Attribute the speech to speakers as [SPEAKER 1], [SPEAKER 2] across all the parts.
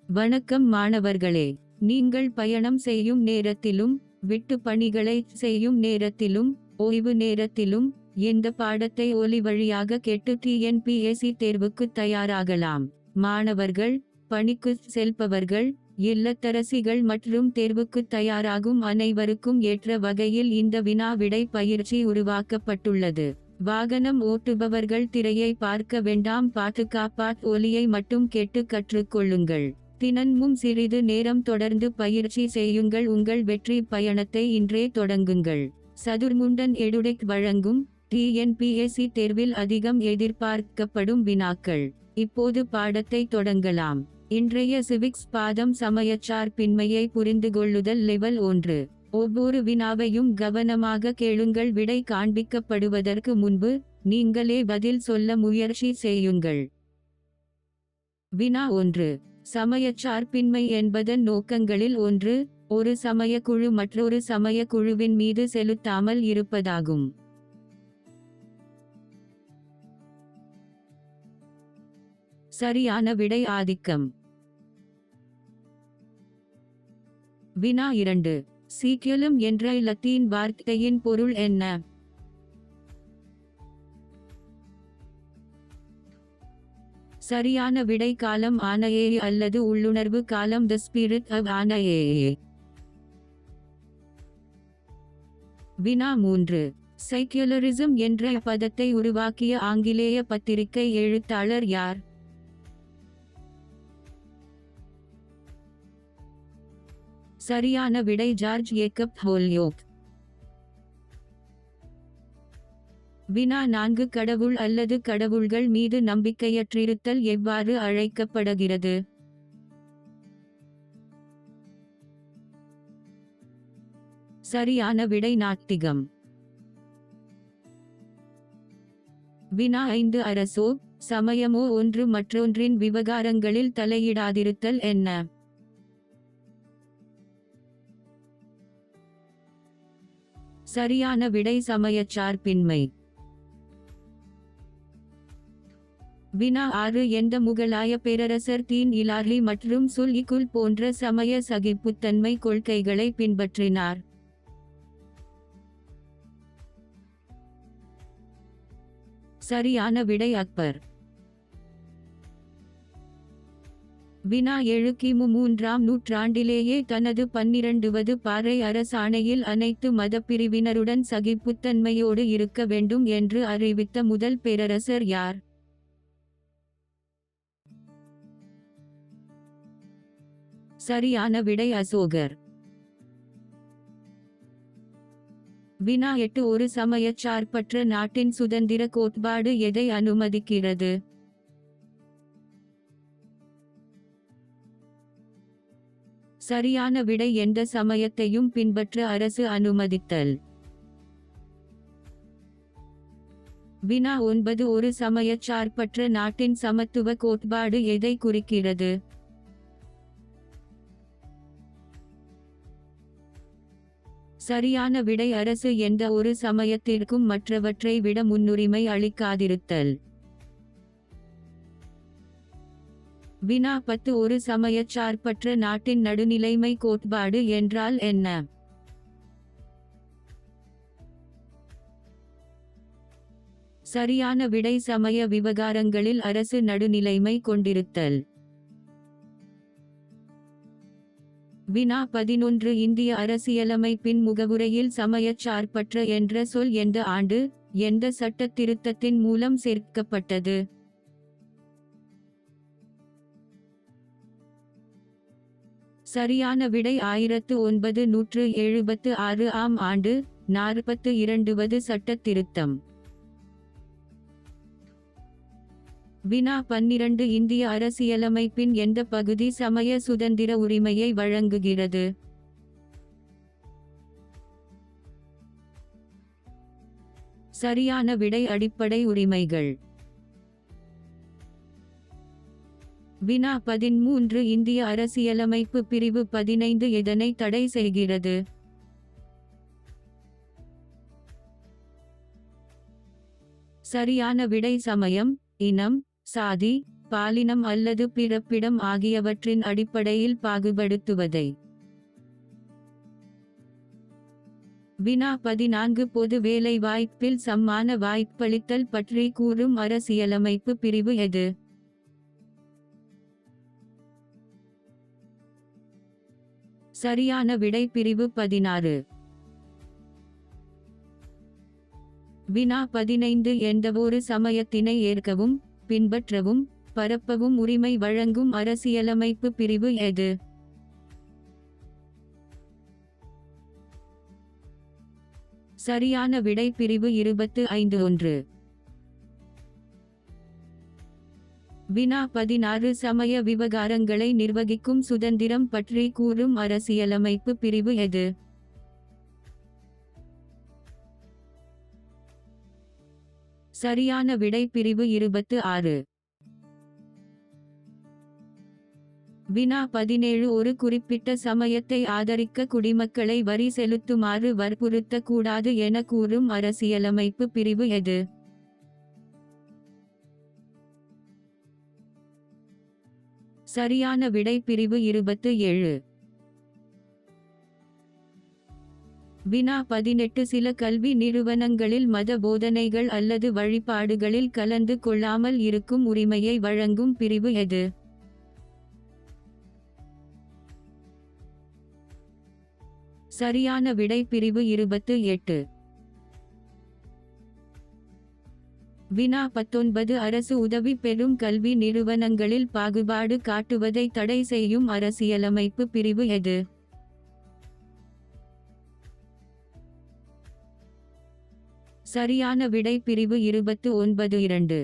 [SPEAKER 1] வணக்கம் மாணவர்களே, நீங்கள் பயணம் செய்யும் நேரத்திலும், விட்டு பணிகளை செய்யும் நேரத்திலும், ஓய்வு நேரத்திலும், இந்த பாடத்தை ஒலி வழியாக கேட்டு டிஎன்பிஎஸ்சி தேர்வுக்கு தயாராகலாம். மாணவர்கள், பணிக்கு செல்பவர்கள், இல்லத்தரசிகள் மற்றும் தேர்வுக்கு தயாராகும் அனைவருக்கும் ஏற்ற வகையில் இந்த வினா விடை பயிற்சி உருவாக்கப்பட்டுள்ளது. வாகனம் ஓட்டுபவர்கள் திரையை பார்க்க வேண்டாம், பாதுகாப்பாட் ஒலியை மட்டும் கேட்டு கற்றுக்கொள்ளுங்கள். தினமும் சிறிது நேரம் தொடர்ந்து பயிற்சி செய்யுங்கள். உங்கள் வெற்றி பயணத்தை இன்றே தொடங்குங்கள். சதுர்முண்டன் எடுடெக் வழங்கும் டிஎன்பிஎஸ்சி தேர்வில் அதிகம் எதிர்பார்க்கப்படும் வினாக்கள். இப்போது பாடத்தை தொடங்கலாம். இன்றைய சிவிக்ஸ் பாடம் சமயச்சார்பின்மையை புரிந்துகொள்ளுதல் லெவல் 1. ஒவ்வொரு வினாவையும் கவனமாக கேளுங்கள். விடை காண்பிக்கப்படுவதற்கு முன்பு நீங்களே பதில் சொல்ல முயற்சி செய்யுங்கள். வினா 1. சமயச்சார்பின்மை என்பதன் நோக்கங்களில் ஒன்று, ஒரு சமயக்குழு மற்றொரு சமயக்குழுவின் மீது செலுத்தாமல் இருப்பதாகும். சரியான விடை ஆதிக்கம். வினா 2. சீக்கியம் என்ற லத்தீன் வார்த்தையின் பொருள் என்ன? சரியான விடை காலம் ஆனையே அல்லது உள்ளுணர்வு காலம் தி ஸ்பிரிட் ஆஃப் ஆனையே. வினா 3. செக்யுலரிசம் என்ற பதத்தை உருவாக்கிய ஆங்கிலேய பத்திரிகை எழுத்தாளர் யார்? சரியான விடை ஜார்ஜ் ஏக்கப் ஹோல்யோக். வினா 4. கடவுள் அல்லது கடவுள்கள் மீது நம்பிக்கையற்றிருத்தல் எவ்வாறு அழைக்கப்படுகிறது? சரியான விடை நாத்திகம். வினா 5. அரசோ சமயமோ ஒன்று மற்றொன்றின் விவகாரங்களில் தலையிடாதிருத்தல் என்ன? சரியான விடை சமயச்சார்பின்மை. வினா 6. எந்த முகலாய பேரரசர் தீன் இலாஹி மற்றும் சுல் இகுல் போன்ற சமய சகிப்புத்தன்மை கொள்கைகளை பின்பற்றினார்? சரியான விடை அக்பர். வினா 7. கிமு 3ஆம் நூற்றாண்டிலேயே தனது 12வது பாறை அரசாணையில் அனைத்து மதப்பிரிவினருடன் சகிப்புத்தன்மையோடு இருக்க வேண்டும் என்று அறிவித்த முதல் பேரரசர் யார்? சரியான விடை அசோகர். வினா 8. ஒரு சமயச்சார்பற்ற நாட்டின் சுதந்திர கோட்பாடு எதை அனுமதிக்கிறது? சரியான விடை எந்த சமயத்தையும் பின்பற்ற அரசு அனுமதித்தல். வினா 9. ஒரு சமயச்சார்பற்ற நாட்டின் சமத்துவ கோட்பாடு எதை குறிக்கிறது? சரியான விடை அரசு எந்த ஒரு சமயத்திற்கும் மற்றவற்றை விட முன்னுரிமை அளிக்காதிருத்தல். வினா 10. ஒரு சமயச்சார்பற்ற நாட்டின் நடுநிலைமை கோட்பாடு என்றால் என்ன? சரியான விடை சமய விவகாரங்களில் அரசு நடுநிலைமை கொண்டிருத்தல். வினா 11. இந்திய அரசியலமைப்பின் முகவுரையில் சமயச்சார்பற்ற என்ற சொல் எந்த ஆண்டு, எந்த சட்ட திருத்தத்தின் மூலம் சேர்க்கப்பட்டது? சரியான விடை 1976ஆம் ஆண்டு, 42வது சட்ட திருத்தம். வினா 12. இந்திய அரசியலமைப்பின் எந்த பகுதி சமய சுதந்திர உரிமையை வழங்குகிறது? சரியான விடை அடிப்படை உரிமைகள். வினா 13. இந்திய அரசியலமைப்பு பிரிவு 15 எதனை தடை செய்கிறது? சரியான விடை சமயம், இனம், சாதி, பாலினம் அல்லது பிறப்பிடம் ஆகியவற்றின் அடிப்படையில் பாகுபடுத்துவதை. வினா 14 பொது வேலை வாய்ப்பில் சம்மான வாய்ப்பளித்தல் பற்றி கூறும் அரசியலமைப்பு பிரிவு எது? சரியான விடை பிரிவு 16. வினா 15 எந்தவொரு சமயத்தினை ஏற்கவும், பின்பற்றவும், பரப்பவும் உரிமை வழங்கும் அரசியலமைப்பு பிரிவு எது? சரியான விடை பிரிவு 25. வினா 16 சமய விவகாரங்களை நிர்வகிக்கும் சுதந்திரம் பற்றி கூறும் அரசியலமைப்பு பிரிவு எது? சரியான விடை பிரிவு 26. வினா 17 ஒரு குறிப்பிட்ட சமயத்தை ஆதரிக்க குடிமக்களை வரி செலுத்துமாறு வற்புறுத்தக் கூடாது என கூறும் அரசியலமைப்பு பிரிவு எது? சரியான விடை பிரிவு 27. வினா 18 சில கல்வி நிறுவனங்களில் மத போதனைகள் அல்லது வழிபாடுகளில் கலந்து கொள்ளாமல் இருக்கும் உரிமையை வழங்கும் பிரிவு எது? சரியான விடை பிரிவு 28. வினா 19 அரசு உதவி பெறும் கல்வி நிறுவனங்களில் பாகுபாடு காட்டுவதை தடை செய்யும் அரசியலமைப்பு பிரிவு எது? சரியான விடை பிரிவு 29.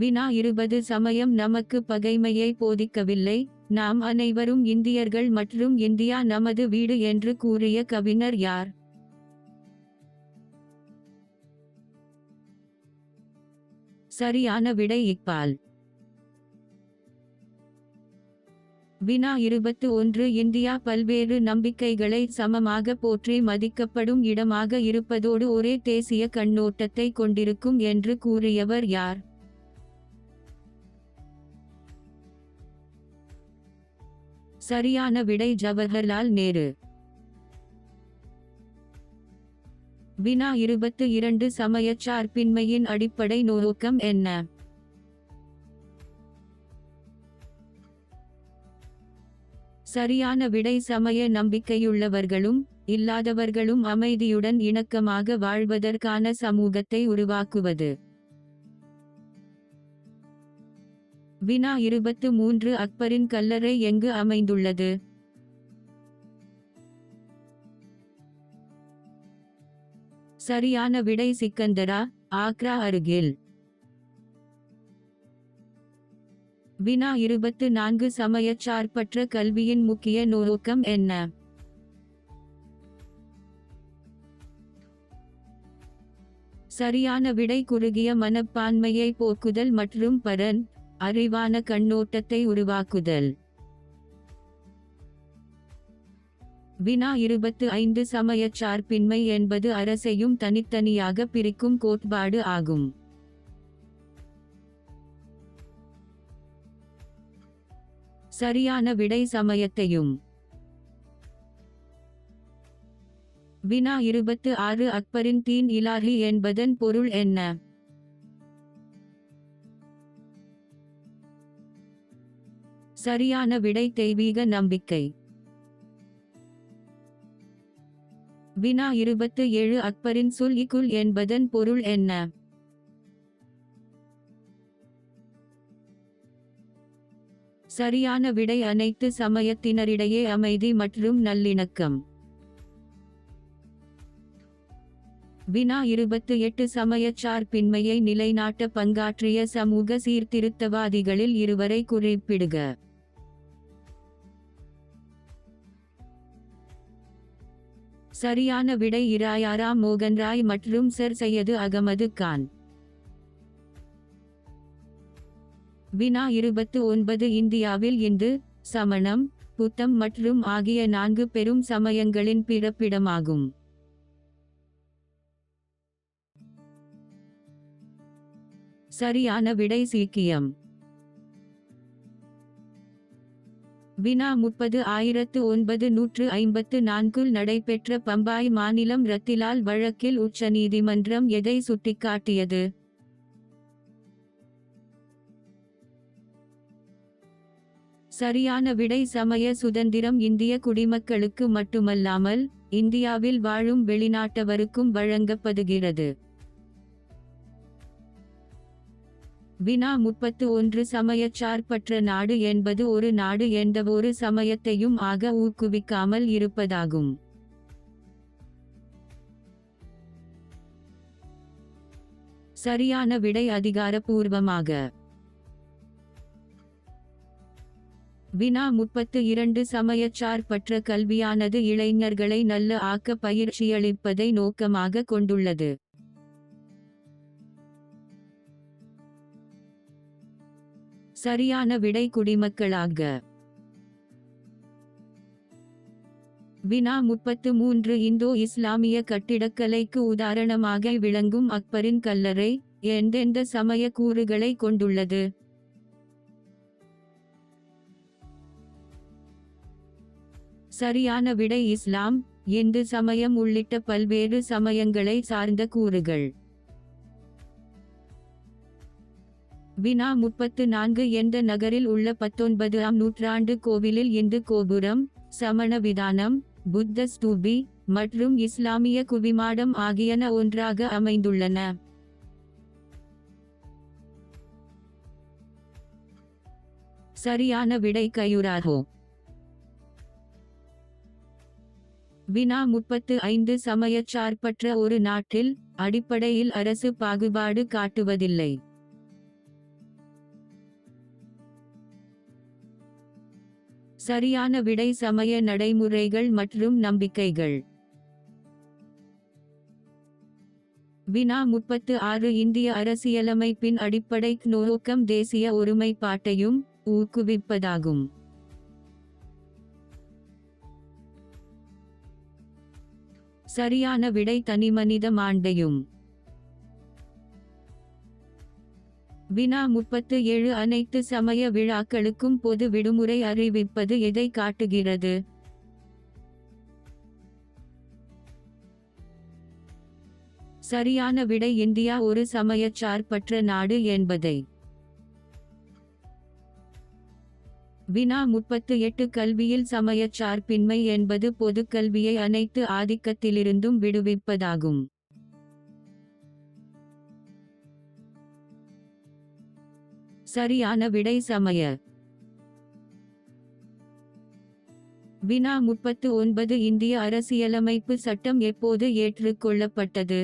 [SPEAKER 1] வினா 20 சமயம் நமக்கு பகைமையை போதிக்கவில்லை, நாம் அனைவரும் இந்தியர்கள் மற்றும் இந்தியா நமது வீடு என்று கூறிய கவிஞர் யார்? சரியான விடை இக்பால். வினா 21 இந்தியா பல்வேறு நம்பிக்கைகளை சமமாக போற்றி மதிக்கப்படும் இடமாக இருப்பதோடு ஒரே தேசிய கண்ணோட்டத்தை கொண்டிருக்கும் என்று கூறியவர் யார்? சரியான விடை ஜவஹர்லால் நேரு. வினா 22 சமயச்சார்பின்மையின் அடிப்படை நோக்கம் என்ன? சரியான விடை சமய நம்பிக்கையுள்ளவர்களும் இல்லாதவர்களும் அமைதியுடன் இணக்கமாக வாழ்வதற்கான சமூகத்தை உருவாக்குவது. வினா 23 அக்பரின் கல்லறை எங்கு அமைந்துள்ளது? சரியான விடை சிக்கந்தரா, ஆக்ரா அருகில். வினா 24 சமயச்சார்பற்ற கல்வியின் முக்கிய நோக்கம் என்ன? சரியான விடை குறுகிய மனப்பான்மையை போக்குதல் மற்றும் பரன், அறிவான கண்ணோட்டத்தை உருவாக்குதல். வினா 25 சமயச்சார்பின்மை என்பது அரசையும் தனித்தனியாக பிரிக்கும் கோட்பாடு ஆகும். சரியான விடை சமயத்தையும். வினா 26 அக்பரின் தீன் இலாஹி என்பதன் பொருள் என்ன? சரியான விடை தெய்வீக நம்பிக்கை. வினா 27 அக்பரின் சுல்-இ-குல் என்பதன் பொருள் என்ன? சரியான விடை அனைத்து சமயத்தினரிடையே அமைதி மற்றும் நல்லிணக்கம். வினா 28 சமயச்சார்பின்மையை நிலைநாட்ட பங்காற்றிய சமூக சீர்திருத்தவாதிகளில் இருவரை குறிப்பிடுக. சரியான விடை இராயாரா மோகன்ராய் மற்றும் சர் சையது அகமது கான். வினா 29 இந்தியாவில் இந்து, சமணம், புத்தம் மற்றும் ஆகிய 4 பெரும் சமயங்களின் பிறப்பிடமாகும். சரியான விடை சீக்கியம். வினா 30 1954 நடைபெற்ற பம்பாய் மாநிலம் ரத்திலால் வழக்கில் உச்சநீதிமன்றம் எதை சுட்டிக்காட்டியது? சரியான விடை சமய சுதந்திரம் இந்திய குடிமக்களுக்கு மட்டுமல்லாமல் இந்தியாவில் வாழும் வெளிநாட்டவருக்கும் வழங்கப்படுகிறது. வினா 31 சமயச்சார்பற்ற நாடு என்பது ஒரு நாடு எந்தவொரு சமயத்தையும் ஊக்குவிக்காமல் இருப்பதாகும். சரியான விடை அதிகாரப்பூர்வமாக. வினா 32 சமயச்சார்பற்ற கல்வியானது இளைஞர்களை நல்ல ஆக்க பயிற்சியளிப்பதை நோக்கமாக கொண்டுள்ளது. சரியான விடை குடிமக்களாக. வினா 33 இந்தோ இஸ்லாமிய கட்டிடக்கலைக்கு உதாரணமாக விளங்கும் அக்பரின் கல்லறை எந்தெந்த சமய கூறுகளை கொண்டுள்ளது? சரியான விடை இஸ்லாம், இந்து சமயம் உள்ளிட்ட பல்வேறு சமயங்களை சார்ந்த கூறுகள். வினா 34 எந்த நகரில் உள்ள 19ஆம் நூற்றாண்டு கோவிலில் இந்து கோபுரம், சமண விதானம், புத்த ஸ்தூபி மற்றும் இஸ்லாமிய குவிமாடம் ஆகியன ஒன்றாக அமைந்துள்ளன? சரியான விடை கயுராஹோ. வினா 35 சமயச்சார்பற்ற ஒரு நாட்டில் அடிப்படையில் அரசு பாகுபாடு காட்டுவதில்லை. சரியான விடை சமய நடைமுறைகள் மற்றும் நம்பிக்கைகள். வினா 36 இந்திய அரசியலமைப்பின் அடிப்படை நோக்கம் தேசிய ஒருமைப்பாட்டையும் ஊக்குவிப்பதாகும். சரியான விடை தனிமனித மாண்பையும். வினா 37 அனைத்து சமய விழாக்களுக்கும் பொது விடுமுறை அறிவிப்பது எதை காட்டுகிறது? சரியான விடை இந்தியா ஒரு சமயச்சார்பற்ற நாடு என்பதை. வினா 38 கல்வியில் சமயச்சார்பின்மை என்பது பொதுக்கல்வியை அனைத்து ஆதிக்கத்திலிருந்தும் விடுவிப்பதாகும். சரியான விடை சமய. வினா 39 இந்திய அரசியலமைப்பு சட்டம் எப்போது ஏற்றுக்கொள்ளப்பட்டது?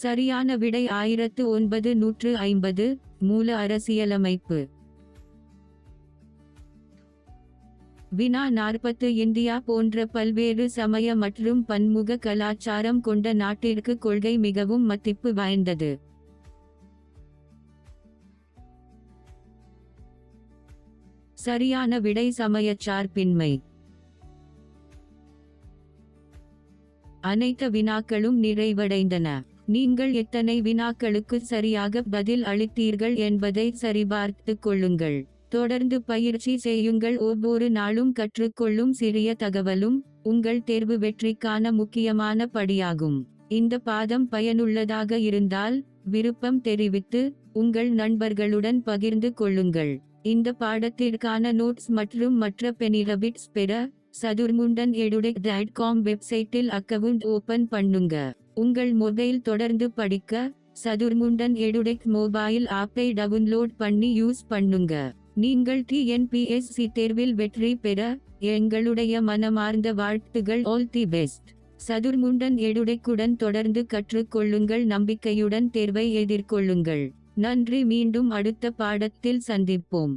[SPEAKER 1] சரியான விடை 1950 மூல அரசியலமைப்பு. வினா 40 இந்தியா போன்ற பல்வேறு சமய மற்றும் பன்முக கலாச்சாரம் கொண்ட நாட்டிற்கு கொள்கை மிகவும் மதிப்பு வாய்ந்தது. சரியான விடை சமயச்சார்பின்மை. அனைத்து வினாக்களும் நிறைவடைந்தன. நீங்கள் எத்தனை வினாக்களுக்கு சரியாக பதில் அளித்தீர்கள் என்பதை சரிபார்த்துக் கொள்ளுங்கள். தொடர்ந்து பயிற்சி செய்யுங்கள். ஒவ்வொரு நாளும் கற்றுக்கொள்ளும் சிறிய தகவலும் உங்கள் தேர்வு வெற்றிக்கான முக்கியமான படியாகும். இந்த பாடம் பயனுள்ளதாக இருந்தால் விருப்பம் தெரிவித்து உங்கள் நண்பர்களுடன் பகிர்ந்து கொள்ளுங்கள். இந்த பாடத்திற்கான நோட்ஸ் மற்றும் மற்ற பெனிஃபிட்ஸ் பெற sadurmundan.edu.com வெப்சைட்டில் அக்கவுண்ட் ஓபன் பண்ணுங்க. உங்கள் மொபைல் தொடர்ந்து படிக்க sadurmundan.edu மொபைல் ஆப்பை டவுன்லோட் பண்ணி யூஸ் பண்ணுங்க. நீங்கள் TNPSC தேர்வில் வெற்றி பெற எங்களுடைய மனமார்ந்த வாழ்த்துகள். All the best. sadurmundan.edu.உடன் தொடர்ந்து கற்றுக்கொள்ளுங்கள். நம்பிக்கையுடன் தேர்வை எதிர்கொள்ளுங்கள். நன்றி. மீண்டும் அடுத்த பாடத்தில் சந்திப்போம்.